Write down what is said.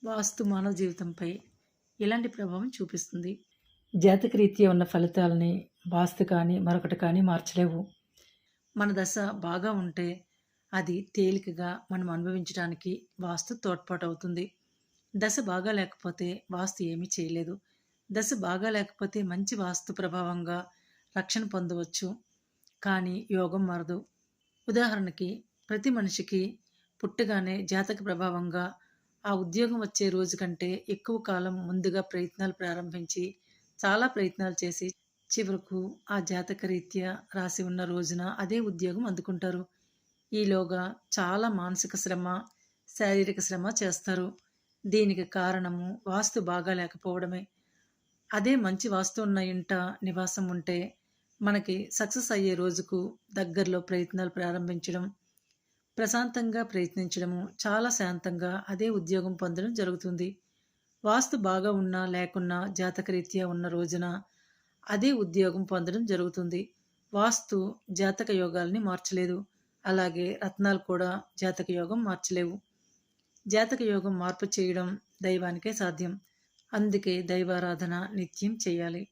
వాస్తు మానవ జీవితంపై ఎలాంటి ప్రభావం చూపిస్తుంది? జాతకరీత్యా ఉన్న ఫలితాలని వాస్తు కానీ, మరొకటి కానీ మార్చలేవు. మన దశ బాగా ఉంటే అది తేలికగా మనం అనుభవించడానికి వాస్తు తోడ్పాటవుతుంది. దశ బాగా లేకపోతే వాస్తు ఏమీ చేయలేదు. దశ బాగా లేకపోతే మంచి వాస్తు ప్రభావంగా రక్షణ పొందవచ్చు. కానీ యోగం మారదు. ఉదాహరణకి ప్రతి మనిషికి పుట్టగానే జాతక ప్రభావంగా ఆ ఉద్యోగం వచ్చే రోజు కంటే ఎక్కువ కాలం ముందుగా ప్రయత్నాలు ప్రారంభించి, చాలా ప్రయత్నాలు చేసి, చివరకు ఆ జాతక రీత్యా రాసి ఉన్న రోజున అదే ఉద్యోగం అందుకుంటారు. ఈలోగా చాలా మానసిక శ్రమ, శారీరక శ్రమ చేస్తారు. దీనికి కారణము వాస్తు బాగా లేకపోవడమే. అదే మంచి వాస్తు ఉన్న ఇంట నివాసం ఉంటే మనకి సక్సెస్ అయ్యే రోజుకు దగ్గరలో ప్రయత్నాలు ప్రారంభించడం, ప్రశాంతంగా ప్రయత్నించడము, చాలా శాంతంగా అదే ఉద్యోగం పొందడం జరుగుతుంది. వాస్తు బాగా ఉన్నా లేకున్నా జాతకరీత్యా ఉన్న రోజున అదే ఉద్యోగం పొందడం జరుగుతుంది. వాస్తు జాతక యోగాల్ని మార్చలేదు. అలాగే రత్నాలు కూడా జాతక యోగం మార్చలేవు. జాతక యోగం మార్పు చేయడం దైవానికే సాధ్యం. అందుకే దైవారాధన నిత్యం చేయాలి.